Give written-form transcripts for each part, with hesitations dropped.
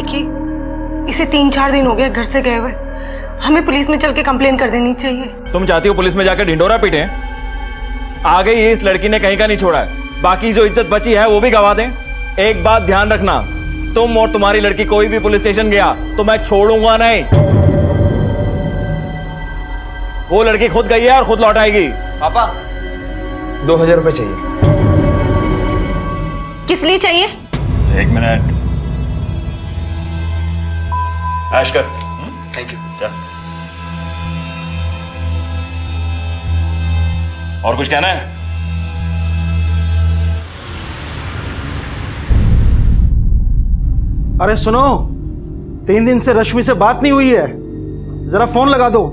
देखिए, इसे 3-4 दिन हो गए घर से गए हुए। हमें पुलिस में चल के कंप्लेन कर देनी चाहिए। तुम चाहती हो पुलिस में जाकर ढिंडोरा पीटे? आ गई इस लड़की ने कहीं का नहीं छोड़ा है, बाकी जो इज्जत बची है वो भी गवा दें। एक बात ध्यान रखना, तुम और तुम्हारी लड़की कोई भी पुलिस स्टेशन गया तो मैं छोड़ूंगा नहीं। वो लड़की खुद गई है और खुद लौट आएगी। पापा 2000 रुपए चाहिए। किस लिए चाहिए? 1 मिनट। ऐश कर। Thank you. और कुछ कहना है? अरे सुनो, 3 दिन से रश्मि से बात नहीं हुई है, जरा फोन लगा दो।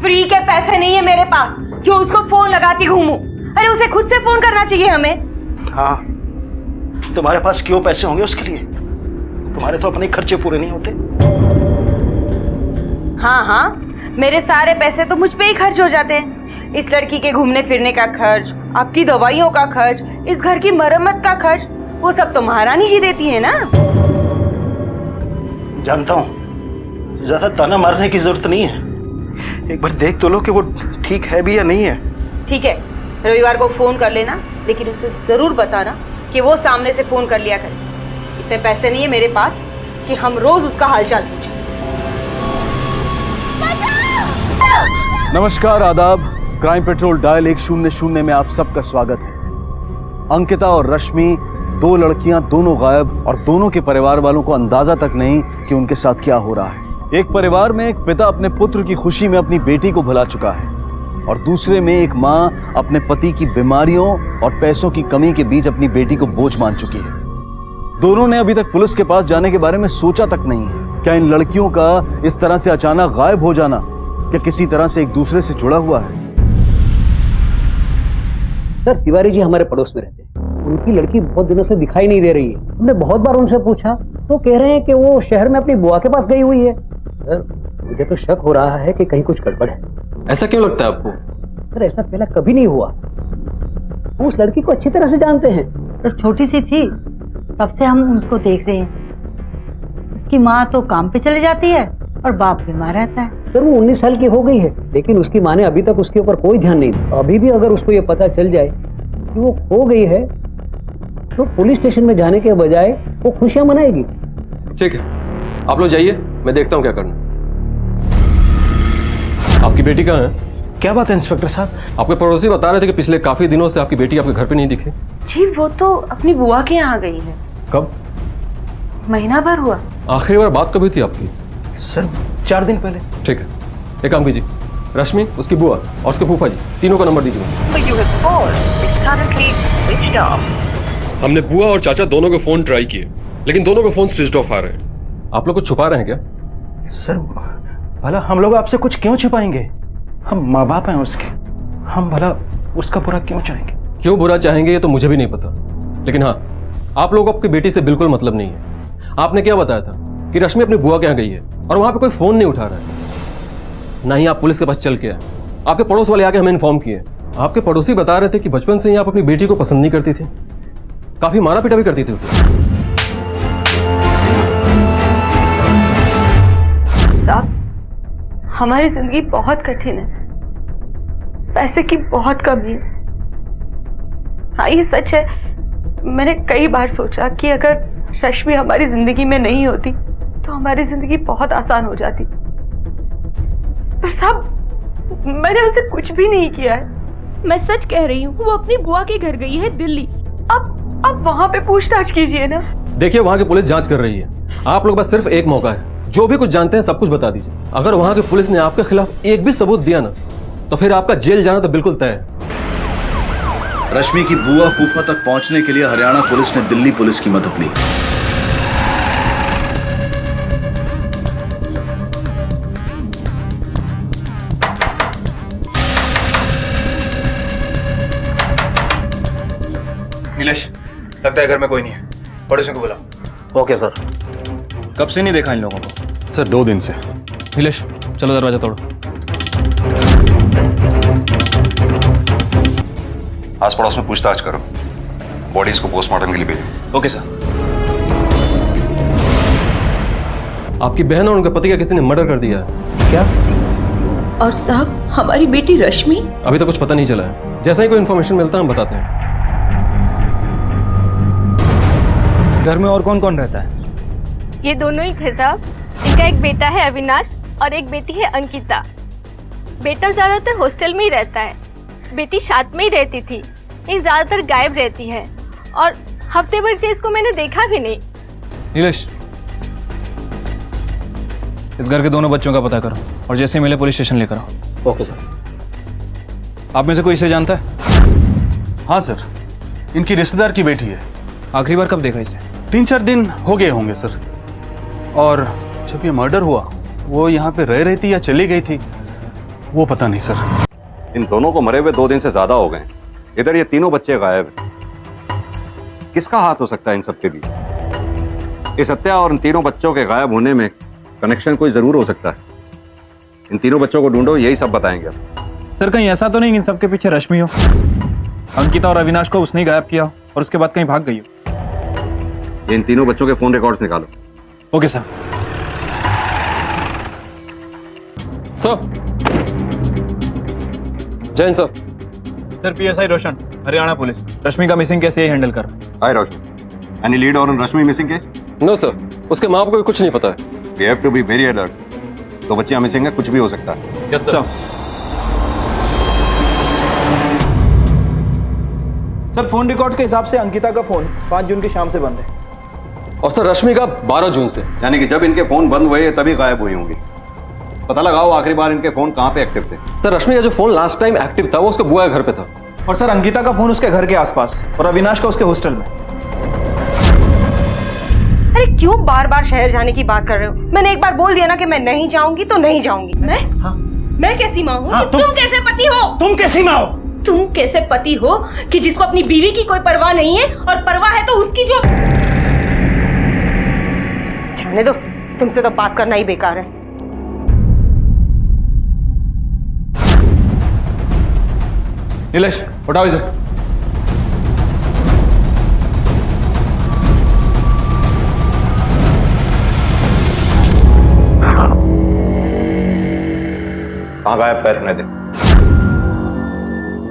फ्री के पैसे नहीं है मेरे पास जो उसको फोन लगाती घूमूं। अरे उसे खुद से फोन करना चाहिए हमें। हाँ, तुम्हारे पास क्यों पैसे होंगे उसके लिए? तुम्हारे तो अपने खर्चे पूरे नहीं होते। हाँ हाँ, मेरे सारे पैसे तो मुझ पे ही खर्च हो जाते हैं। इस लड़की के घूमने फिरने का खर्च, आपकी दवाइयों का खर्च, इस घर की मरम्मत का खर्च, वो सब तो महारानी जी देती है ना। जानता हूँ, ज्यादा ताना मारने की जरूरत नहीं है। एक बार देख तो लो कि वो ठीक है भी या नहीं है। ठीक है, रविवार को फोन कर लेना, लेकिन उसे जरूर बताना कि वो सामने से फोन कर लिया करे। इतने पैसे नहीं है मेरे पास कि हम रोज उसका हालचाल पूछें। नमस्कार, आदाब। क्राइम पेट्रोल डायल 100 में आप सबका स्वागत है। अंकिता और रश्मि, 2 लड़कियां, दोनों गायब, और दोनों के परिवार वालों को अंदाजा तक नहीं कि उनके साथ क्या हो रहा है। एक परिवार में एक पिता अपने पुत्र की खुशी में अपनी बेटी को भुला चुका है, और दूसरे में एक मां अपने पति की बीमारियों और पैसों की कमी के बीच अपनी बेटी को बोझ मान चुकी है। दोनों ने अभी तक पुलिस के पास जाने के बारे में सोचा तक नहीं है। क्या इन लड़कियों का इस तरह से अचानक गायब हो जाना क्या किसी तरह से एक दूसरे से जुड़ा हुआ है? सर, तिवारी जी हमारे पड़ोस में रहते हैं। उनकी लड़की बहुत दिनों से दिखाई नहीं दे रही है। हमने बहुत बार उनसे पूछा तो कह रहे हैं कि वो शहर में अपनी बुआ के पास गई हुई है। सर, मुझे तो शक हो रहा है कि कहीं कुछ गड़बड़ है। ऐसा क्यों लगता है आपको? सर, ऐसा पहले कभी नहीं हुआ। हम उस लड़की को अच्छी तरह से जानते हैं। जब छोटी सी थी तब से हम उसको देख रहे हैं। उसकी माँ तो काम पे चले जाती है और बाप बीमार रहता है। सर, वो 19 साल की हो गई है, लेकिन उसकी माँ ने अभी तक उसके ऊपर कोई ध्यान नहीं दिया। अभी भी अगर उसको ये पता चल जाए कि वो खो गई है तो पुलिस स्टेशन में जाने के बजाय वो खुशियां मनाएगी। ठीक है, आप लोग जाइए, मैं देखता हूँ क्या करना। आपकी बेटी कहाँ है? क्या बात है इंस्पेक्टर साहब? आपके पड़ोसी बता रहे थे कि पिछले काफी दिनों से आपकी बेटी आपके घर पे नहीं दिखी। जी, वो तो अपनी बुआ के यहाँ गई है। कब? महीना भर हुआ। आखिरी बार बात कभी थी आपकी? सर, 4 दिन पहले। ठीक है, एक काम कीजिए, रश्मि, उसकी बुआ और उसके फूफा जी, तीनों का नंबर दीजिए। हमने बुआ और चाचा दोनों के फोन ट्राई किए, लेकिन दोनों के फोन स्विच ऑफ आ रहे हैं। आप लोग कुछ छुपा रहे हैं क्या? सर, भला हम लोग आपसे कुछ क्यों छुपाएंगे? हम माँ बाप हैं उसके। हम भला उसका बुरा क्यों चाहेंगे? क्यों बुरा चाहेंगे ये तो मुझे भी नहीं पता, लेकिन हाँ, आप लोगों को आपकी बेटी से बिल्कुल मतलब नहीं है। आपने क्या बताया था कि रश्मि अपनी बुआ के यहाँ गई है और वहां पे कोई फोन नहीं उठा रहा है। ना ही आप पुलिस के पास चल के आए। आपके पड़ोस वाले आके हमें इन्फॉर्म किए। आपके पड़ोसी बता रहे थे कि बचपन से ही आप अपनी बेटी को पसंद नहीं करती थी, काफी मारा पीटा भी करती थी उसे। साहब, हमारी जिंदगी बहुत कठिन है, पैसे की बहुत कमी है। हाँ, ये सच है। मैंने कई बार सोचा कि अगर रश्मि हमारी जिंदगी में नहीं होती तो हमारी जिंदगी बहुत आसान हो जाती। पर साहब, मैंने उसे कुछ भी नहीं किया है। मैं सच कह रही हूँ, वो अपनी बुआ के घर गई है दिल्ली। अब वहां पे पूछताछ कीजिए ना। देखिए, वहां की पुलिस जांच कर रही है। आप लोग बस सिर्फ एक मौका है, जो भी कुछ जानते हैं सब कुछ बता दीजिए। अगर वहां की पुलिस ने आपके खिलाफ एक भी सबूत दिया ना, तो फिर आपका जेल जाना तो बिल्कुल तय है। रश्मि की बुआ फूफा तक पहुंचने के लिए हरियाणा पुलिस ने दिल्ली पुलिस की मदद ली। नीलेश, लगता है घर में कोई नहीं है, पड़ोसियों को बुलाओ। Okay sir. कब से नहीं देखा इन लोगों को? सर, 2 दिन से। नीलेश, चलो दरवाजा तोड़ो। आस पड़ोस में पूछताछ करो, बॉडीज को पोस्टमार्टम के लिए भेजो। Okay sir. आपकी बहन और उनके पति का किसी ने मर्डर कर दिया है। क्या? और साहब, हमारी बेटी रश्मि? अभी तक कुछ पता नहीं चला है, जैसा ही कोई इन्फॉर्मेशन मिलता है हम बताते हैं। घर में और कौन कौन रहता है? ये दोनों ही थे साहब। इनका एक बेटा है अविनाश और एक बेटी है अंकिता। बेटा ज्यादातर हॉस्टल में ही रहता है, बेटी साथ में ही रहती थी। ये ज्यादातर गायब रहती है और हफ्ते भर से इसको मैंने देखा भी नहीं। नीलेश, इस घर के दोनों बच्चों का पता करो और जैसे मिले पुलिस स्टेशन लेकर आओ। Okay sir. आप में से कोई इसे जानता है? हाँ सर, इनकी रिश्तेदार की बेटी है। आखिरी बार कब देखा इसे? 3-4 दिन हो गए होंगे सर। और जब ये मर्डर हुआ वो यहाँ पे रह रही थी या चली गई थी वो पता नहीं सर। इन दोनों को मरे हुए 2 दिन से ज्यादा हो गए। इधर ये तीनों बच्चे गायब हैं। किसका हाथ हो सकता है इन सबके बीच? इस हत्या और इन तीनों बच्चों के गायब होने में कनेक्शन कोई जरूर हो सकता है। इन तीनों बच्चों को ढूंढो, यही सब बताएंगे। सर कहीं ऐसा तो नहीं इन सबके पीछे रश्मि हो? अंकिता और अविनाश को उसने गायब किया और उसके बाद कहीं भाग गई हो? इन तीनों बच्चों के फोन रिकॉर्ड्स निकालो। Okay sir. Sir, Jain sir. Sir PSI Roshan, Haryana police. Rashmi का मिसिंग केस यही हैंडल कर रहा है। Hi Roshan, any lead on Rashmi missing case? No sir, उसके माँ बाप को कुछ नहीं पता है। We have to be very alert. 2 बच्चियां मिसिंग है, कुछ भी हो सकता है। Yes sir. Sir phone record के हिसाब से अंकिता का फोन 5 जून की शाम से बंद है और सर रश्मि का 12 जून से। यानी कि जब इनके फोन बंद हुए तभी गायब हुई होंगी। पता लगाओ आखिरी बार इनके फोन कहाँ पे एक्टिव थे। सर रश्मि का जो फोन लास्ट टाइम एक्टिव था वो उसके बुआ के घर पे था। और सर अंकिता का फोन उसके घर के आसपास और अविनाश का उसके हॉस्टल में। अरे क्यों बार बार शहर जाने की बात कर रहे हो? मैंने एक बार बोल दिया ना कि मैं नहीं जाऊंगी तो नहीं जाऊंगी। मैं कैसी माँ हूँ? तुम कैसे पति हो? तुम कैसी माँ हो? तुम कैसे पति हो कि जिसको अपनी बीवी की कोई परवाह नहीं है, और परवाह है तो उसकी जो। जाने दो, तुमसे तो बात करना ही बेकार है। नीलेश उठाओ इसे। कहाँ गायब पैर होने दे।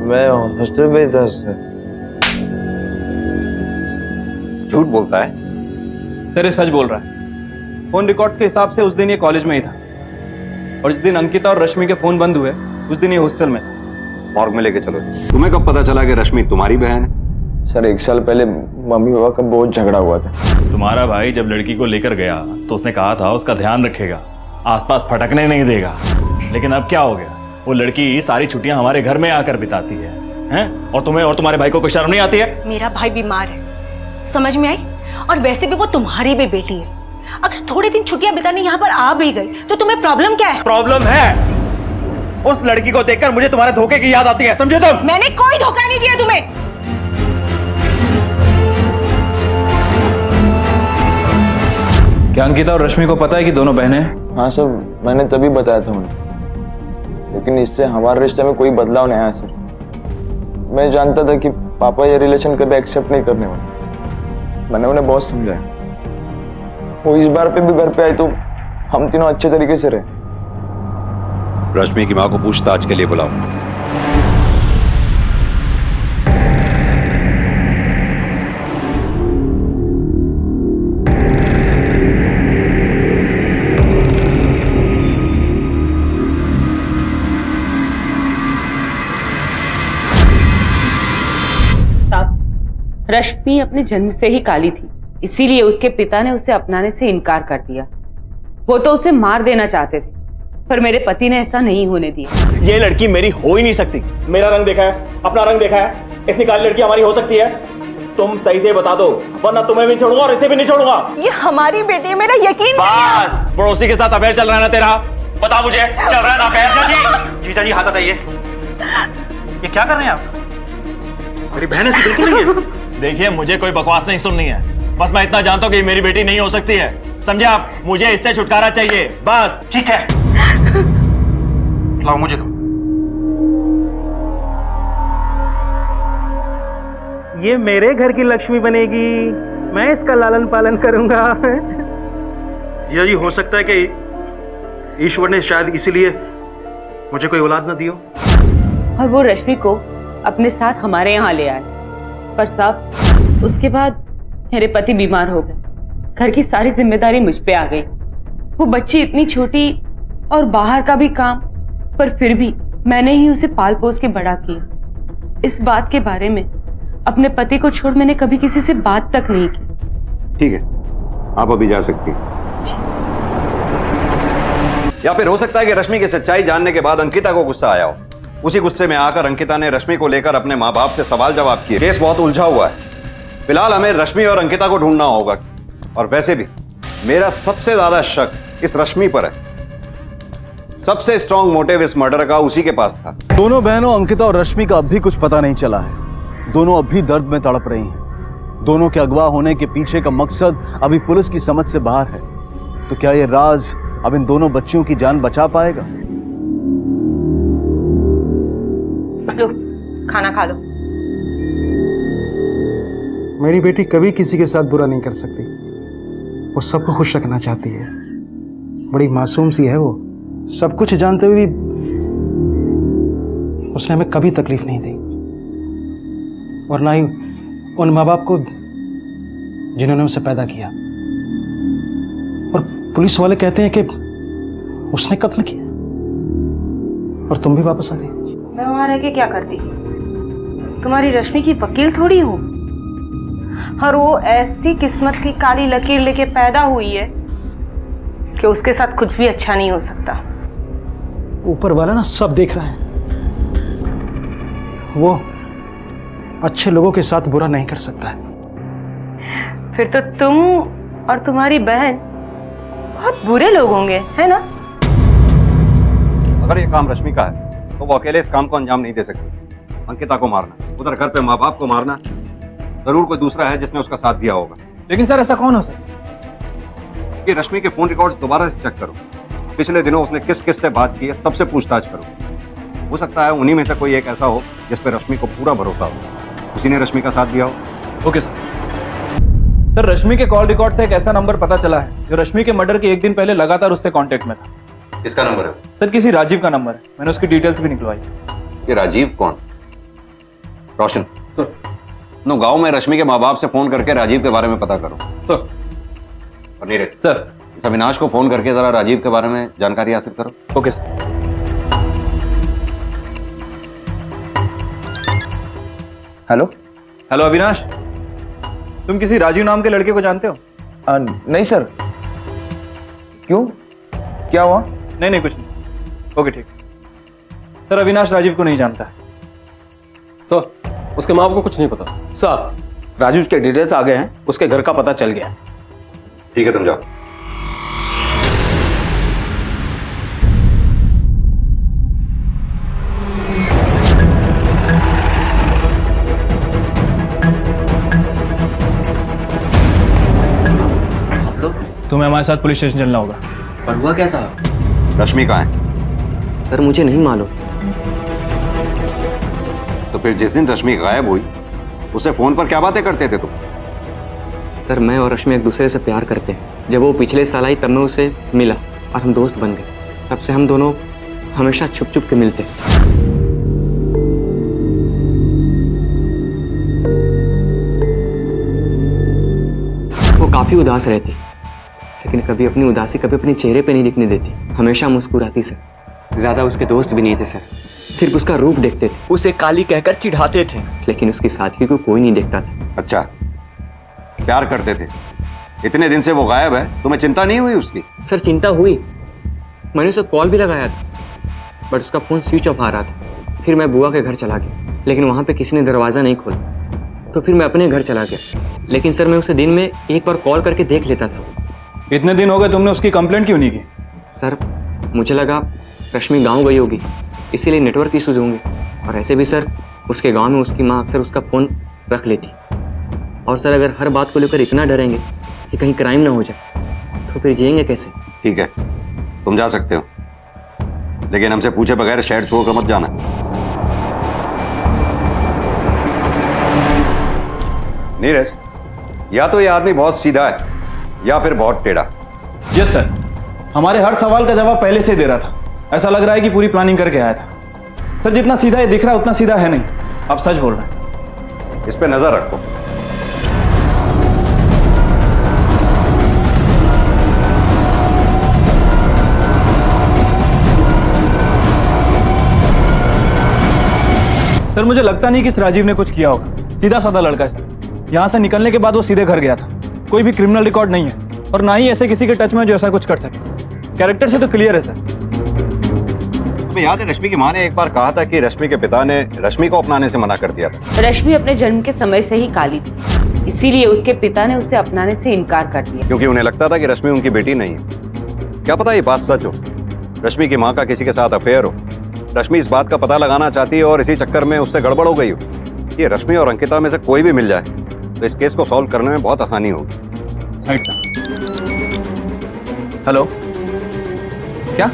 मैं हॉस्टल में था सर। झूठ बोलता है। तेरे सच बोल रहा है। फोन रिकॉर्ड्स के हिसाब से उस दिन ये कॉलेज में ही था और जिस दिन अंकिता और रश्मि के फोन बंद हुए उस दिन ये हॉस्टल में था। मॉर्ग में लेके चलो। तुम्हें कब पता चला कि रश्मि तुम्हारी बहन है? सर 1 साल पहले मम्मी पापा का बहुत झगड़ा हुआ था। तुम्हारा भाई जब लड़की को लेकर गया तो उसने कहा था उसका ध्यान रखेगा, आसपास फटकने नहीं देगा। लेकिन अब क्या हो गया? वो लड़की सारी छुट्टियां हमारे घर में आकर बिताती है, हैं? और तुम्हें और तुम्हारे भाई को कोई शर्म नहीं आती है? मेरा भाई बीमार है, समझ में आई? और वैसे भी वो तुम्हारी भी बेटी है। अगर थोड़े दिन छुट्टियां बिताने यहाँ पर आ भी गई तो तुम्हें प्रॉब्लम क्या है? प्रॉब्लम है। उस लड़की को देखकर मुझे तुम्हारे धोखे की याद आती है, समझे तुम? मैंने कोई धोखा नहीं दिया तुम्हें। क्या अंकिता और रश्मि को पता है कि दोनों बहनें हैं? हाँ सर, मैंने तभी बताया था उन्हें, लेकिन इससे हमारे रिश्ते में कोई बदलाव नहीं आया सर। मैं जानता था कि पापा ये रिलेशन कभी एक्सेप्ट नहीं करने वाले। मैंने उन्हें बहुत समझाया। वो इस बार पे भी घर पे आए तो हम तीनों अच्छे तरीके से रहे। रश्मि की माँ को पूछताछ के लिए बुलाओ। रश्मि अपने जन्म से ही काली थी, इसीलिए उसके पिता ने उसे अपनाने से इनकार कर दिया। वो तो उसे मार देना चाहते थे, पर मेरे पति ने ऐसा नहीं होने दिया। ये लड़की मेरी हो ही नहीं सकती। मेरा रंग देखा है, अपना रंग देखा है, इतनी काली लड़की हमारी हो सकती है? तुम सही से बता दो, वरना तुम्हें भी छोड़ूंगा और इसे भी नहीं छोड़ूंगा। ये हमारी बेटी है, मेरा यकीन। बस, पड़ोसी के साथ अफेयर चल रहा है ना तेरा? बता मुझे, चल रहा है ना अफेयर? जीजा जी हाथ हटाइए। ये क्या कर रहे हैं आप? मेरी बहन ऐसी बिल्कुल नहीं है। देखिए, मुझे कोई बकवास नहीं सुननी है। बस मैं इतना जानता हूँ कि मेरी बेटी नहीं हो सकती है, समझे आप? मुझे इससे छुटकारा चाहिए, बस। ठीक है, लाओ मुझे दो। ये मेरे घर की लक्ष्मी बनेगी, मैं इसका लालन पालन करूंगा। जीजा जी, हो सकता है कि ईश्वर ने शायद इसीलिए मुझे कोई औलाद ना दी हो। और वो रश्मि को अपने साथ हमारे यहाँ ले आए। पर साहब, उसके बाद मेरे पति बीमार हो गए। घर की सारी जिम्मेदारी मुझ पे आ गई। वो बच्ची इतनी छोटी और बाहर का भी काम, पर फिर भी मैंने ही उसे पाल पोस के बड़ा किया। इस बात के बारे में अपने पति को छोड़ मैंने कभी किसी से बात तक नहीं की। ठीक है, आप अभी जा सकती हैं। या फिर हो सकता है कि रश्मि की सच्चाई जानने के बाद अंकिता को गुस्सा आया हो। उसी गुस्से में आकर अंकिता ने रश्मि को लेकर अपने माँ बाप से सवाल जवाब किए। केस बहुत उलझा हुआ है। फिलहाल हमें रश्मि और अंकिता को ढूंढना होगा। और वैसे भी मेरा सबसे ज्यादा शक इस रश्मि पर है। सबसे स्ट्रॉन्ग मोटिव इस मर्डर का उसी के पास था। दोनों बहनों अंकिता और रश्मि का अब भी कुछ पता नहीं चला है। दोनों अब भी दर्द में तड़प रही हैं। दोनों के अगवा होने के पीछे का मकसद अभी पुलिस की समझ से बाहर है। तो क्या ये राज अब इन दोनों बच्चियों की जान बचा पाएगा? लो, खाना खा लो। मेरी बेटी कभी किसी के साथ बुरा नहीं कर सकती। वो सबको खुश रखना चाहती है। बड़ी मासूम सी है वो। सब कुछ जानते हुए भी उसने हमें कभी तकलीफ नहीं दी, और ना ही उन माँ बाप को जिन्होंने उसे पैदा किया। और पुलिस वाले कहते हैं कि उसने कत्ल किया, और तुम भी वापस आ गई। मैं वहां रह के क्या करती? तुम्हारी रश्मि की वकील थोड़ी हूँ। और वो ऐसी किस्मत की काली लकीर लेके पैदा हुई है कि उसके साथ कुछ भी अच्छा नहीं हो सकता। ऊपर वाला ना सब देख रहा है। वो अच्छे लोगों के साथ बुरा नहीं कर सकता है। फिर तो तुम और तुम्हारी बहन बहुत बुरे लोग होंगे, है ना? अगर ये काम रश्मि का है तो वो अकेले इस काम को अंजाम नहीं दे सकती। अंकिता को मारना, उधर घर पे माँ बाप को मारना, जरूर कोई दूसरा है जिसने उसका साथ दिया होगा। लेकिन सर ऐसा कौन हो सकता? कि रश्मि के फोन रिकॉर्ड्स दोबारा से चेक करो। पिछले दिनों उसने किस किस से बात की है सबसे पूछताछ करो। हो सकता है उन्हीं में से कोई एक ऐसा हो जिस पर रश्मि को पूरा भरोसा हो, उसी ने रश्मि का साथ दिया हो। Okay sir. सर, रश्मि के कॉल रिकॉर्ड से एक ऐसा नंबर पता चला है जो रश्मि के मर्डर के एक दिन पहले लगातार उससे कांटेक्ट में था। किसका नंबर है? सर, किसी राजीव का नंबर है। मैंने उसकी डिटेल्स भी निकलवाई। ये राजीव कौन? रोशन नो, गांव में रश्मि के माँ बाप से फोन करके राजीव के बारे में पता करो। सर। और नीरज सर, इस अविनाश को फोन करके जरा राजीव के बारे में जानकारी हासिल करो। Okay sir. Hello hello Avinash, तुम किसी राजीव नाम के लड़के को जानते हो? नहीं सर। क्यों, क्या हुआ? नहीं कुछ नहीं। ओके ठीक। सर, अविनाश राजीव को नहीं जानता है। सर, उसके माँ बाप को कुछ नहीं पता। सर, राजू के डिटेल्स आ गए हैं। उसके घर का पता चल गया। ठीक है, तुम जाओ। तुम्हें हमारे साथ पुलिस स्टेशन चलना होगा। पर हुआ कैसा? रश्मि कहाँ है? सर, मुझे नहीं मालूम। तो फिर जिस दिन रश्मि गायब हुई उसे फोन पर क्या बातें करते थे तुम? सर, मैं और रश्मि एक दूसरे से प्यार करते हैं। जब वो पिछले साल आई तब मैं उसे मिला और हम दोस्त बन गए। तब से हम दोनों हमेशा छुप छुप के मिलते। वो काफी उदास रहती, लेकिन कभी अपनी उदासी कभी अपने चेहरे पे नहीं दिखने देती। हमेशा मुस्कुराती सर। ज्यादा उसके दोस्त भी नहीं थे सर, सिर्फ उसका रूप देखते थे। उसे काली कहकर चिढ़ाते थे, लेकिन उसकी सादगी को कोई नहीं देखता था। अच्छा, प्यार करते थे। इतने दिन से वो गायब है, तुम्हें चिंता नहीं हुई उसकी? सर, चिंता हुई। मैंने उसे कॉल भी लगाया था, बट उसका फोन स्विच ऑफ आ रहा था। फिर मैं बुआ के घर चला गया, लेकिन वहां पे किसी ने दरवाजा नहीं खोला। तो फिर मैं अपने घर चला गया। लेकिन सर, मैं उसे दिन में एक बार कॉल करके देख लेता था। इतने दिन हो गए, तुमने उसकी कंप्लेंट क्यों नहीं की? सर, मुझे लगा रश्मि गांव गई होगी, इसीलिए नेटवर्क इश्यूज होंगे। और ऐसे भी सर, उसके गांव में उसकी माँ अक्सर उसका फोन रख लेती। और सर, अगर हर बात को लेकर इतना डरेंगे कि कहीं क्राइम ना हो जाए, तो फिर जिएंगे कैसे? ठीक है, तुम जा सकते हो, लेकिन हमसे पूछे बगैर शहर छोड़कर मत जाना। नीरज, या तो ये आदमी बहुत सीधा है या फिर बहुत टेढ़ा। यस सर, हमारे हर सवाल का जवाब पहले से ही दे रहा था। ऐसा लग रहा है कि पूरी प्लानिंग करके आया था। सर जितना सीधा ये दिख रहा है उतना सीधा है नहीं, आप सच बोल रहे हैं। इस पे नजर रखो। सर मुझे लगता नहीं कि इस राजीव ने कुछ किया होगा। सीधा साधा लड़का है सर। यहाँ से निकलने के बाद वो सीधे घर गया था। कोई भी क्रिमिनल रिकॉर्ड नहीं है और ना ही ऐसे किसी के टच में जो ऐसा कुछ कर सके। कैरेक्टर से तो क्लियर है सर। तुम्हें याद है रश्मि की माँ ने एक बार कहा था कि रश्मि के पिता ने रश्मि को अपनाने से मना कर दिया था। रश्मि अपने जन्म के समय से ही काली थी, इसीलिए उसके पिता ने उसे अपनाने से इनकार कर दिया, क्योंकि उन्हें लगता था कि रश्मि उनकी बेटी नहीं है। क्या पता ये बात सच हो, रश्मि की माँ का किसी के साथ अफेयर हो। रश्मि इस बात का पता लगाना चाहती है और इसी चक्कर में उससे गड़बड़ हो गई हो। ये रश्मि और अंकिता में से कोई भी मिल जाए तो इस केस को सॉल्व करने में बहुत आसानी होगी। हेलो, क्या?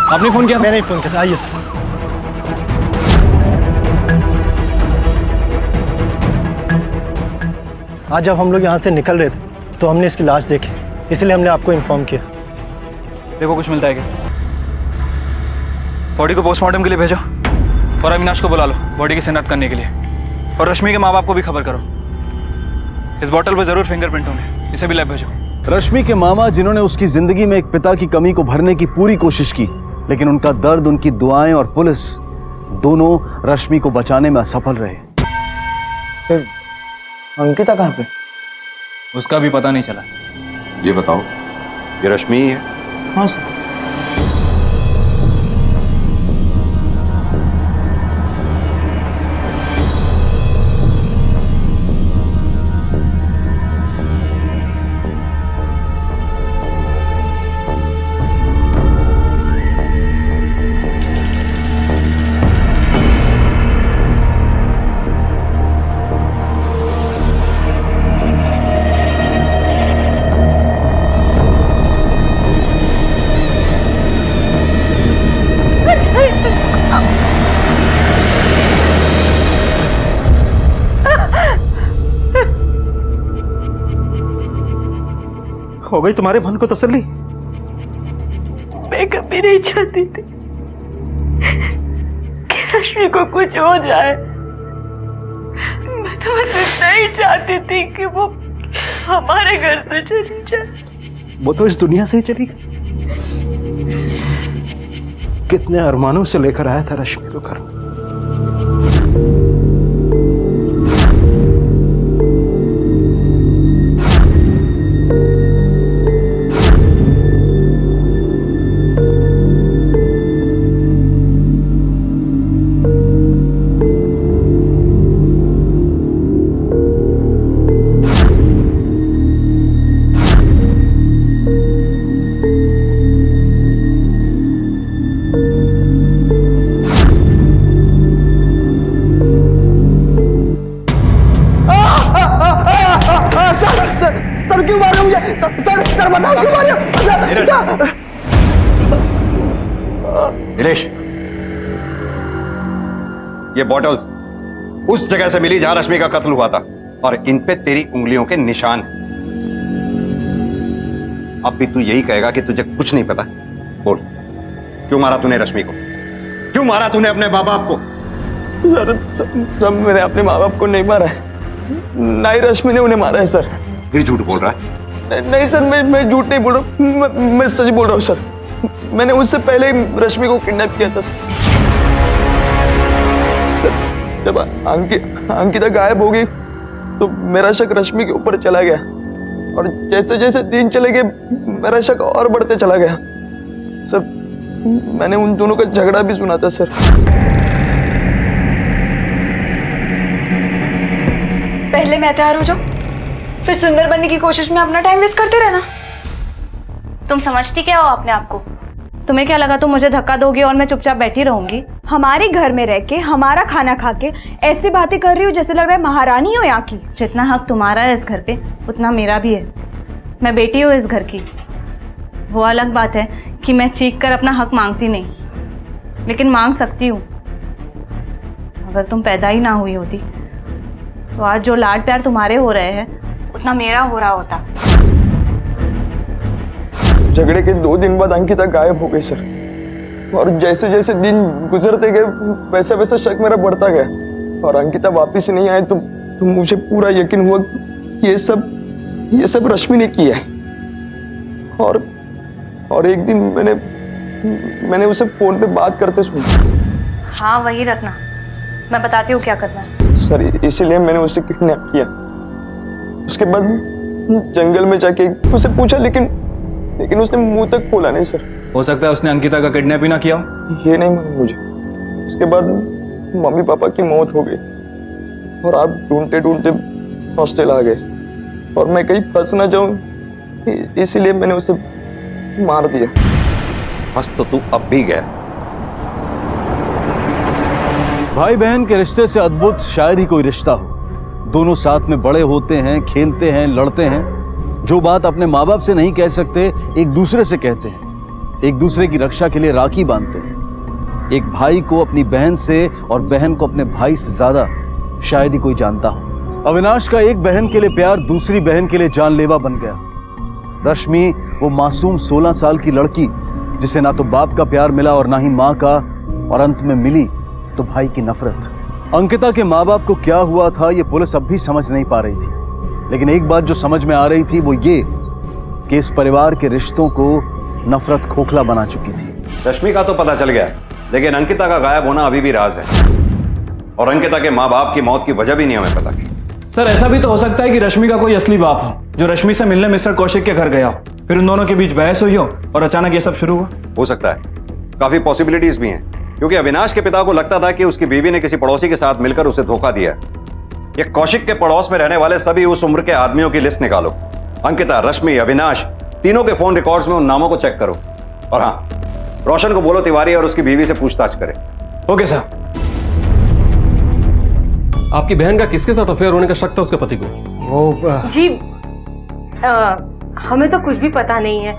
आपने फोन किया? मैंने फोन किया। आइए सर। आज जब हम लोग यहाँ से निकल रहे थे तो हमने इसकी लाश देखी, इसलिए हमने आपको इन्फॉर्म किया। देखो कुछ मिलता है क्या? बॉडी को पोस्टमार्टम के लिए भेजो और अविनाश को बुला लो बॉडी की शिनाख्त करने के लिए। और रश्मि के माँ बाप को भी खबर करो। इस बोतल पर जरूर फिंगरप्रिंट होंगे, इसे भी लैब भेजो। रश्मि के मामा जिन्होंने उसकी जिंदगी में एक पिता की कमी को भरने की पूरी कोशिश की, लेकिन उनका दर्द, उनकी दुआएं और पुलिस दोनों रश्मि को बचाने में असफल रहे। अंकिता कहाँ पे? उसका भी पता नहीं चला। ये बताओ, ये रश्मि ही है? हाँ सर। हो गई तुम्हारे मन को तसल्ली? मैं कभी नहीं चाहती थी कि रश्मि को कुछ हो जाए। मैं तो बस इतना ही चाहती थी कि वो हमारे घर से चली जाए। वो तो इस दुनिया से ही चली गई। कितने अरमानों से लेकर आया था रश्मि को घर। सर क्यों मारे मुझे? सर बताओ क्यों मारे? सर नीलेश, ये बॉटल्स उस जगह से मिली जहां रश्मि का कत्ल हुआ था और इन पे तेरी उंगलियों के निशान हैं। अब भी तू यही कहेगा कि तुझे कुछ नहीं पता? बोल, क्यों मारा तूने रश्मि को? क्यों मारा तूने अपने माँ बाप को? सर मैंने अपने माँ बाप को नहीं मारा है, ना ही रश्मि ने उन्हें मारा है सर। फिर झूठ बोल रहा है? नहीं सर, मैं झूठ नहीं बोल रहा हूँ, मैं सच बोल रहा हूँ सर। मैंने उससे पहले ही रश्मि को किडनैप किया था सर। जब अंकिता गायब हो गई तो मेरा शक रश्मि के ऊपर चला गया और जैसे जैसे दिन चले गए मेरा शक और बढ़ते चला गया सर। मैंने उन दोनों का झगड़ा भी सुना था सर। पहले मैं तैयार हो जाऊं, फिर सुंदर बनने की कोशिश में अपना टाइम वेस्ट करते रहना। तुम समझती क्या हो अपने आप को? तुम्हें क्या लगा तुम मुझे धक्का दोगी और मैं चुपचाप बैठी रहूंगी? हमारे घर में रह के, हमारा खाना खा के ऐसी बातें कर रही हो जैसे लग रहा है महारानी हो यहाँ की। जितना हक तुम्हारा है इस घर पे उतना मेरा भी है। मैं बेटी हूँ इस घर की। वो अलग बात है कि मैं चीख कर अपना हक मांगती नहीं, लेकिन मांग सकती हूँ। अगर तुम पैदा ही ना हुई होती तो आज जो लाड प्यार तुम्हारे हो रहे हैं उतना मेरा हो रहा होता। झगड़े के 2 दिन बाद अंकिता गायब हो गई सर, और जैसे जैसे दिन गुजरते गए वैसे वैसे शक मेरा बढ़ता गया, और अंकिता वापस नहीं आए तो मुझे पूरा यकीन हुआ कि ये सब रश्मि ने किया है। और एक दिन मैंने उसे फोन पे बात करते सुना। हाँ वही रखना, मैं बताती हूँ क्या करना है। सर इसीलिए मैंने उसे किडनैप किया। उसके बाद जंगल में जाके उसे पूछा, लेकिन उसने मुंह तक खोला नहीं सर। हो सकता है उसने अंकिता का किडनैप ही ना किया हो। ये नहीं मालूम मुझे। उसके बाद मम्मी पापा की मौत हो गई और आप ढूंढते ढूंढते हॉस्टल आ गए, और मैं कहीं फंस ना जाऊं इसीलिए मैंने उसे मार दिया। बस तो तू अब भी गया। भाई बहन के रिश्ते से अद्भुत शायद ही कोई रिश्ता हो। दोनों साथ में बड़े होते हैं, खेलते हैं, लड़ते हैं। जो बात अपने माँ बाप से नहीं कह सकते एक दूसरे से कहते हैं, एक दूसरे की रक्षा के लिए राखी बांधते हैं। एक भाई को अपनी बहन से और बहन को अपने भाई से ज्यादा शायद ही कोई जानता हो। अविनाश का एक बहन के लिए प्यार दूसरी बहन के लिए जानलेवा बन गया। रश्मि वो मासूम 16 साल की लड़की जिसे ना तो बाप का प्यार मिला और ना ही माँ का, और अंत में मिली तो भाई की नफरत। अंकिता के माँ बाप को क्या हुआ था ये पुलिस अब भी समझ नहीं पा रही थी, लेकिन एक बात जो समझ में आ रही थी वो ये कि इस परिवार के रिश्तों को नफरत खोखला बना चुकी थी। रश्मि का तो पता चल गया, लेकिन अंकिता का गायब होना अभी भी राज है, और अंकिता के माँ बाप की मौत की वजह भी नहीं हमें पता। सर ऐसा भी तो हो सकता है कि रश्मि का कोई असली बाप हो जो रश्मि से मिलने मिस्टर कौशिक के घर गया हो, फिर उन दोनों के बीच बहस हुई हो और अचानक ये सब शुरू हुआ। हो सकता है, काफी पॉसिबिलिटीज भी हैं, क्योंकि अविनाश के पिता को लगता था कि उसकी बीवी ने किसी पड़ोसी के साथ मिलकर उसे धोखा दिया। ये कौशिक के पड़ोस में रहने वाले सभी उस उम्र के आदमियों की लिस्ट निकालो। अंकिता, रश्मि, अविनाश, तीनों के फोन रिकॉर्ड्स में उन नामों को चेक करो। और हाँ, रोशन को बोलो तिवारी और उसकी बीवी से पूछताछ करे। Okay sir. आपकी बहन का किसके साथ अफेयर होने का शक था उसके पति को? वो जी हमें तो कुछ भी पता नहीं है।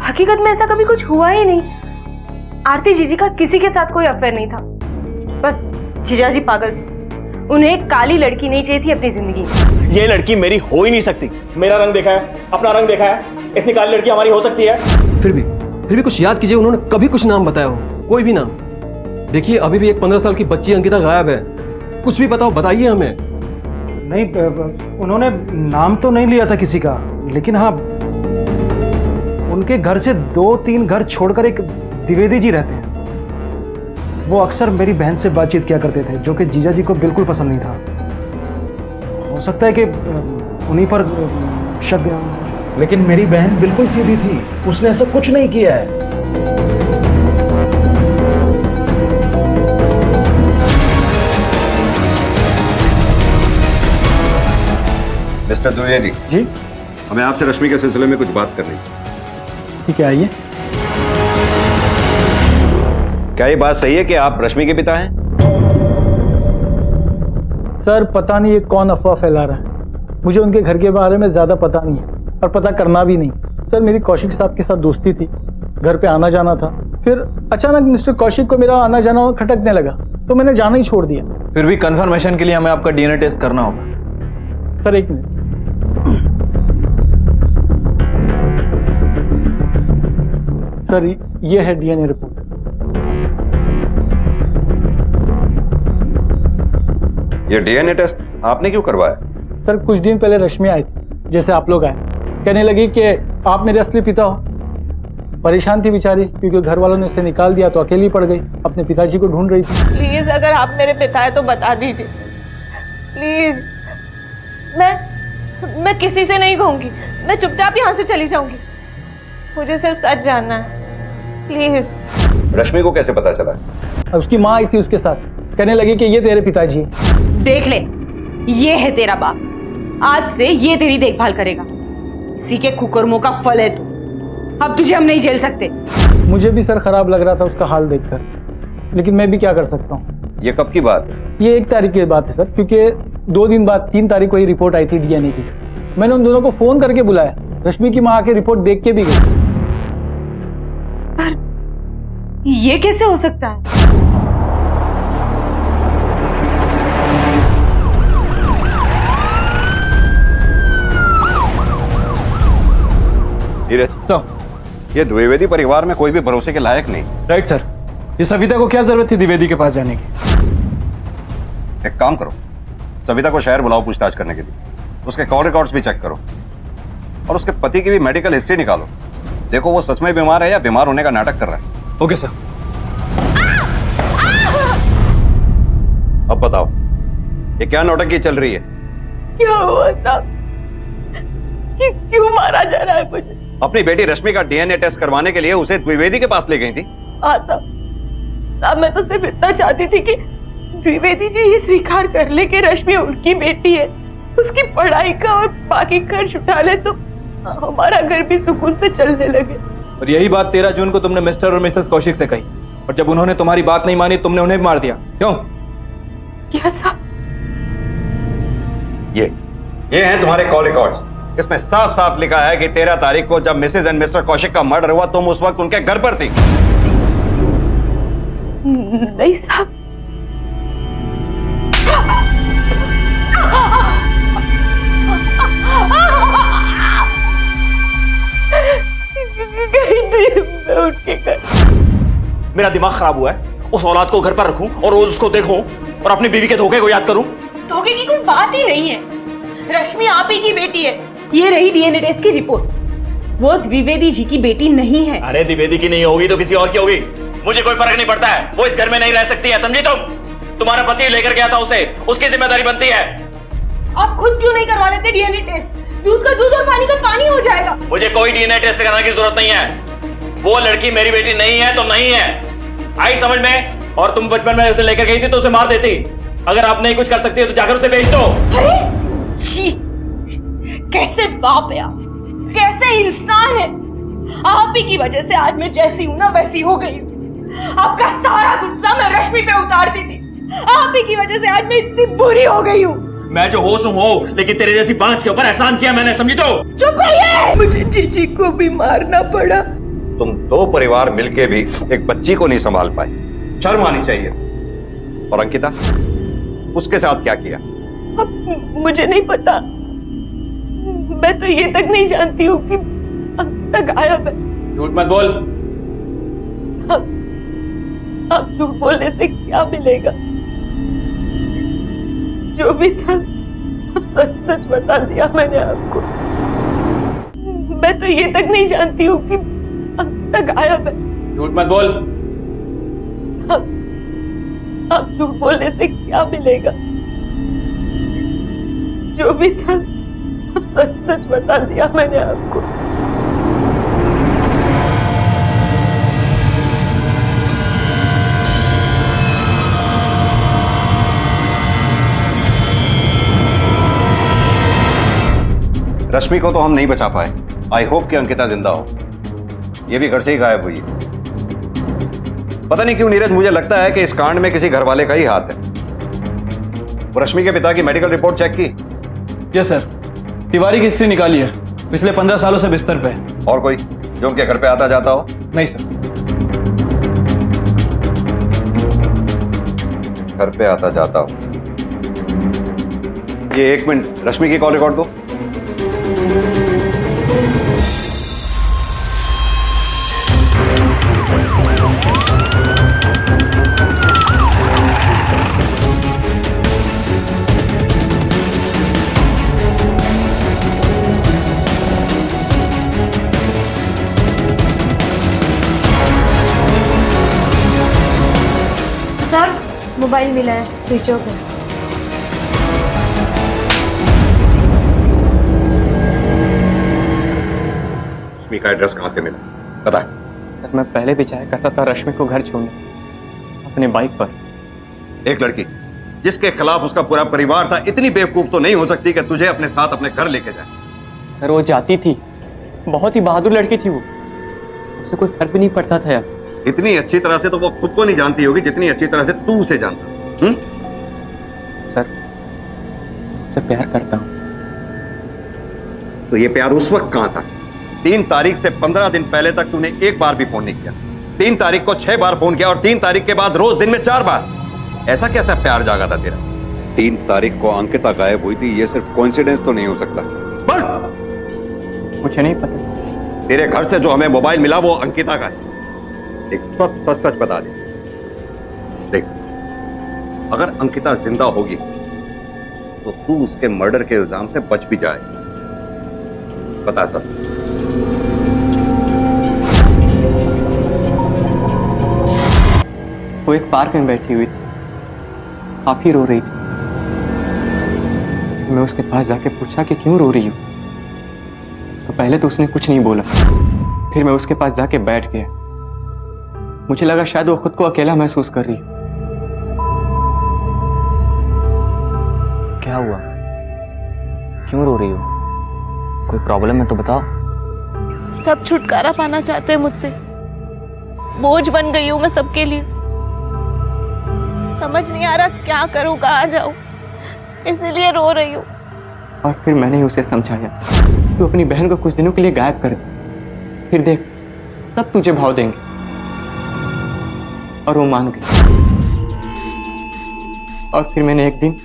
हकीकत में ऐसा कभी कुछ हुआ ही नहीं। आरती जीजी का किसी के साथ कोई अफेयर नहीं था। बस जीजा जी पागल थे, उन्हें एक काली लड़की नहीं चाहिए थी अपनी जिंदगी में। ये लड़की मेरी हो ही नहीं सकती। मेरा रंग देखा है, अपना रंग देखा है, इतनी काली लड़की हमारी हो सकती है? फिर भी कुछ याद कीजिए, उन्होंने कभी कुछ नाम बताया हो? कोई भी नाम? देखिए अभी भी एक 15 साल की बच्ची अंकिता गायब है। कुछ भी बताओ, बताइए हमें। नहीं, उन्होंने नाम तो नहीं लिया था किसी का, लेकिन हाँ उनके घर से 2-3 घर छोड़कर एक द्विवेदी जी रहते हैं। वो अक्सर मेरी बहन से बातचीत किया करते थे, जो कि जीजा जी को बिल्कुल पसंद नहीं था। हो सकता है कि उन्हीं पर शक। लेकिन मेरी बहन बिल्कुल सीधी थी, उसने ऐसा कुछ नहीं किया है। मिस्टर द्विवेदी जी, हमें आपसे रश्मि के सिलसिले में कुछ बात करनी। ठीक है, आइए। क्या ये बात सही है कि आप रश्मि के पिता हैं? सर पता नहीं ये कौन अफवाह फैला रहा है। मुझे उनके घर के बारे में ज़्यादा पता नहीं है और पता करना भी नहीं। सर मेरी कौशिक साहब के साथ दोस्ती थी, घर पे आना जाना था, फिर अचानक मिस्टर कौशिक को मेरा आना जाना खटकने लगा तो मैंने जाना ही छोड़ दिया। फिर भी कंफर्मेशन के लिए हमें आपका डीएनए टेस्ट करना होगा। सर एक मिनट। सर ये है डीएनए रिपोर्ट। ये डीएनए टेस्ट आपने क्यों करवाया? सर कुछ दिन पहले रश्मि आई थी, जैसे आप लोग आए, कहने लगी कि आप मेरे असली पिता हो। परेशान थी बेचारी, क्योंकि घर वालों ने इसे निकाल दिया तो अकेली पड़ गई, अपने पिताजी को ढूंढ रही थी। प्लीज अगर आप मेरे पिता है तो बता दीजिए प्लीज। मैं किसी से नहीं कहूंगी, मैं चुपचाप यहाँ से चली जाऊंगी। मुझे सिर्फ सच जानना है, प्लीज। रश्मि को कैसे पता चला? उसकी माँ आई थी उसके साथ, कहने लगी कि ये तेरे पिताजी हैं। देख ले, ये है तेरा बाप, आज से ये तेरी देखभाल करेगा। इसी के कुकर्मों का फल है तू। अब तुझे हम नहीं झेल सकते। मुझे भी सर खराब लग रहा था उसका हाल देखकर, लेकिन मैं भी क्या कर सकता हूँ। ये कब की बात है? ये 1 तारीख की बात है सर, क्योंकि 2 दिन बाद 3 तारीख को ही रिपोर्ट आई थी डीएनए की। मैंने उन दोनों को फोन करके बुलाया, रश्मि की माँ आके रिपोर्ट देख के भी गई। पर ये कैसे हो सकता है? धीरज, ये द्विवेदी परिवार में कोई भी भरोसे के लायक नहीं। राइट सर, ये सविता को क्या जरूरत थी द्विवेदी के पास जाने की? एक काम करो, सविता को शहर बुलाओ पूछताछ करने के लिए, उसके कॉल रिकॉर्ड्स भी चेक करो और उसके पति की भी मेडिकल हिस्ट्री निकालो। देखो वो सच में बीमार है या बीमार होने का नाटक कर रहा है। Okay sir. अब बताओ, ये क्या नौटंकी चल रही है? क्या हुआ साहब? क्यों मारा जा रहा है मुझे? अपनी बेटी रश्मि का डीएनए टेस्ट करवाने के लिए उसे द्विवेदी के पास ले गई थी। हाँ साहब, मैं तो सिर्फ इतना चाहती थी कि द्विवेदी जी ये स्वीकार कर ले कि रश्मि उनकी बेटी है, उसकी पढ़ाई का और बाकी खर्च उठा ले तो हमारा घर भी सुकून से चलने लगे। और यही बात 13 जून को तुमने मिस्टर और मिसेस कौशिक से कही, और जब उन्होंने तुम्हारी बात नहीं मानी तुमने उन्हें भी मार दिया, क्यों? क्या साहब? ये हैं तुम्हारे कॉल रिकॉर्ड्स। इसमें साफ साफ लिखा है कि 13 तारीख को जब मिसेस एंड मिस्टर कौशिक का मर्डर हुआ तुम उस वक्त उनके घर पर थी। नहीं साहब, गई थी मैं उनके घर। मेरा दिमाग खराब हुआ है, उस औलाद को घर पर रखूं और रोज उसको देखूं और अपनी बीवी के धोखे को याद करूं? धोखे की कोई बात ही नहीं है, रश्मि आप ही की बेटी है। ये रही डीएनए टेस्ट की रिपोर्ट, वो द्विवेदी जी की बेटी नहीं है। अरे द्विवेदी की नहीं होगी तो किसी और की होगी, मुझे कोई फर्क नहीं पड़ता है। वो इस घर में नहीं रह सकती है, समझी तुम? तुम्हारा पति लेकर गया था उसे, उसकी जिम्मेदारी बनती है। आप खुद क्यों नहीं करवा लेते डीएनए टेस्ट? दूध का दूध और पानी का पानी हो जाएगा। मुझे कोई डीएनए टेस्ट कराने की जरूरत नहीं है। वो लड़की मेरी बेटी नहीं है तो नहीं है, आई समझ में? और तुम बचपन में उसे लेकर गई थी तो उसे मार देती। अगर आप नहीं कुछ कर सकती तो जाकर उसे बेच दो। अरे छी, कैसे बाप है आप, कैसे इंसान है। आप ही की वजह से आज मैं जैसी हूं ना वैसी हो गई हूं। आपका सारा गुस्सा मैं रश्मि पे उतारती थी, आप ही की वजह से आज मैं इतनी बुरी हो गई हूं। मैं जो होश हूं हो, लेकिन तेरे जैसी बांझ के ऊपर एहसान किया मैंने, समझी तो? चुप रहिए। मुझे जीजी को भी मारना पड़ा। तुम दो परिवार मिलके भी एक बच्ची को नहीं संभाल पाए, शर्म आनी चाहिए। और अंकिता, उसके साथ क्या किया? अब मुझे नहीं पता, मैं तो ये तक नहीं जानती हूँ कि अंकिता गायब है। झूठ मत बोल। अब झूठ बोलने से क्या मिलेगा? जो भी था अब सच सच बता दिया मैंने आपको। मैं तो ये तक नहीं जानती हूँ कि अंकिता गायब है। झूठ मत बोल। अब झूठ बोलने से क्या मिलेगा? जो भी था अब सच सच बता दिया मैंने आपको। रश्मि को तो हम नहीं बचा पाए। आई होप कि अंकिता जिंदा हो। ये भी घर से ही गायब हुई है। पता नहीं क्यों नीरज, मुझे लगता है कि इस कांड में किसी घर वाले का ही हाथ है। वो रश्मि के पिता की मेडिकल रिपोर्ट चेक की? यस सर, तिवारी की हिस्ट्री निकाली है, पिछले 15 सालों से बिस्तर पे है। और कोई जो उनके घर पे आता जाता हो? नहीं सर। घर पे आता जाता हो। ये 1 मिनट, रश्मि की कॉल रिकॉर्ड दो। सर मोबाइल मिला है, स्विच ऑफ है। रश्मि का एड्रेस कहां से मिला, बता। सर मैं पहले भी चाहे करता था रश्मि को घर छोड़ने, अपने बाइक पर। एक लड़की जिसके खिलाफ उसका पूरा परिवार था इतनी बेवकूफ तो नहीं हो सकती कि तुझे अपने साथ अपने घर लेके जाए। सर वो जाती थी, बहुत ही बहादुर लड़की थी वो, उसे कोई फर्क भी नहीं पड़ता था यार। इतनी अच्छी तरह से तो वो खुद को नहीं जानती होगी जितनी अच्छी तरह से तू उसे जानता। सर उससे प्यार करता हूँ, तो ये प्यार उस वक्त कहां था? 3 तारीख से 15 दिन पहले तक तूने एक बार भी फोन नहीं किया। 3 तारीख को 6 बार फोन किया और 3 तारीख के बाद रोज दिन में 4 बार। ऐसा कैसा प्यार जागा था तेरा? 3 तारीख को अंकिता गायब हुई थी, ये सिर्फ कोइंसिडेंस तो नहीं हो सकता। मुझे नहीं पता सर। तेरे घर से जो हमें मोबाइल मिला वो अंकिता का है। एक सच बता दे। देख, अगर अंकिता जिंदा होगी तो तू उसके मर्डर के इल्जाम से बच भी जाए। बता सब। वो एक पार्क में बैठी हुई थी, काफी रो रही थी। मैं उसके पास जाके पूछा कि क्यों रो रही हो, तो पहले तो उसने कुछ नहीं बोला। फिर मैं उसके पास जाके बैठ गया। मुझे लगा शायद वो खुद को अकेला महसूस कर रही हो। क्या हुआ, क्यों रो रही हो? कोई प्रॉब्लम है तो बताओ। सब छुटकारा पाना चाहते हैं मुझसे। बोझ बन गई हूँ मैं सबके लिए। समझ नहीं आ रहा क्या करूँ, कहाँ जाऊँ, इसलिए रो रही हूँ। और फिर मैंने उसे समझाया, तू अपनी बहन को कुछ दिनों के लिए गायब कर दे, फिर देख सब तुझे भाव देंगे। और वो मान गई। और फिर मैंने एक दिन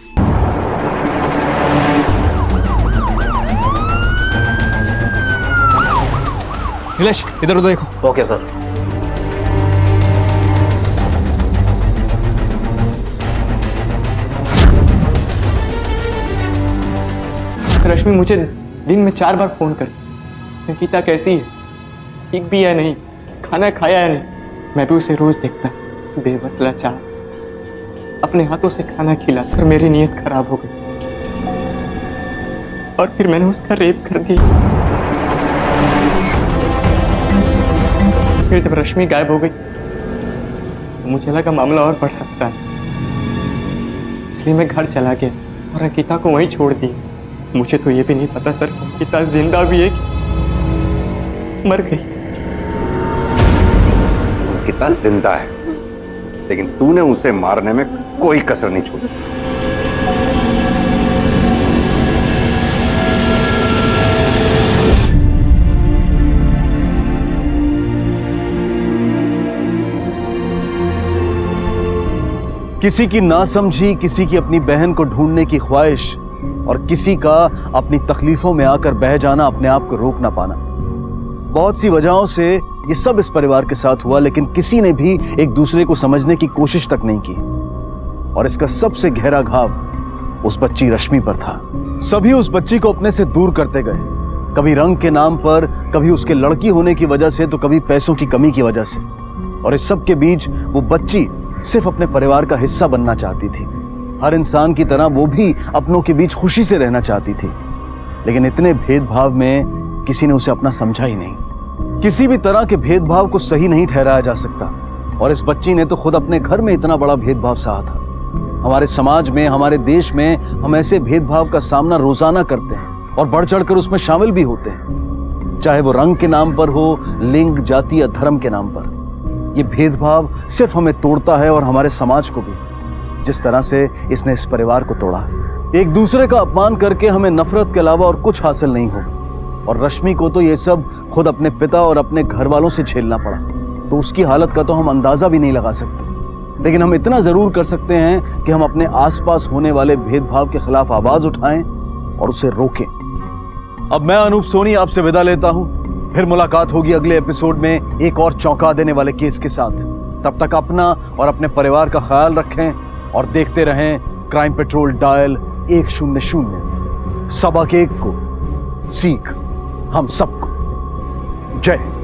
नीलेश, इधर उधर देखो। Okay sir. रश्मि मुझे दिन में 4 बार फोन करती, अंकिता कैसी है, ठीक भी है नहीं, खाना खाया है नहीं। मैं भी उसे रोज देखता, बेबस लाचार, अपने हाथों से खाना खिलाकर मेरी नीयत खराब हो गई। और फिर मैंने उसका रेप कर दिया। फिर जब रश्मि गायब हो गई तो मुझे लगा मामला और बढ़ सकता है, इसलिए मैं घर चला गया और अंकिता को वहीं छोड़ दिया। मुझे तो ये भी नहीं पता सर, अंकिता जिंदा भी है कि मर गई। अंकिता जिंदा है, लेकिन तूने उसे मारने में कोई कसर नहीं छोड़ी। किसी की नासमझी, किसी की अपनी बहन को ढूंढने की ख्वाहिश और किसी का अपनी तकलीफों में आकर बह जाना, अपने आप को रोक ना पाना। बहुत सी वजहों से ये सब इस परिवार के साथ हुआ, लेकिन किसी ने भी एक दूसरे को समझने की कोशिश तक नहीं की। और इसका सबसे गहरा घाव उस बच्ची रश्मि पर था। सभी उस बच्ची को अपने से दूर करते गए, कभी रंग के नाम पर, कभी उसके लड़की होने की वजह से, तो कभी पैसों की कमी की वजह से। और इस सब के बीच वो बच्ची सिर्फ अपने परिवार का हिस्सा बनना चाहती थी। हर इंसान की तरह वो भी अपनों के बीच खुशी से रहना चाहती थी, लेकिन इतने भेदभाव में किसी ने उसे अपना समझा ही नहीं। किसी भी तरह के भेदभाव को सही नहीं ठहराया जा सकता, और इस बच्ची ने तो खुद अपने घर में इतना बड़ा भेदभाव सहा था। हमारे समाज में, हमारे देश में हम ऐसे भेदभाव का सामना रोजाना करते हैं और बढ़ चढ़कर उसमें शामिल भी होते हैं, चाहे वो रंग के नाम पर हो, लिंग, जाति या धर्म के नाम पर। ये भेदभाव सिर्फ हमें तोड़ता है और हमारे समाज को भी, जिस तरह से इसने इस परिवार को तोड़ा। एक दूसरे का अपमान करके हमें नफरत के अलावा और कुछ हासिल नहीं होगा, और रश्मि को तो ये सब खुद अपने पिता और अपने घर वालों से झेलना पड़ा, तो उसकी हालत का तो हम अंदाजा भी नहीं लगा सकते। लेकिन हम इतना जरूर कर सकते हैं कि हम अपने आसपास होने वाले भेदभाव के खिलाफ आवाज उठाएं और उसे रोकें। अब मैं अनूप सोनी आपसे विदा लेता हूं। फिर मुलाकात होगी अगले एपिसोड में एक और चौंका देने वाले केस के साथ। तब तक अपना और अपने परिवार का ख्याल रखें और देखते रहें क्राइम पेट्रोल डायल 100। सबक एक को सीख हम सबको। जय हिंद।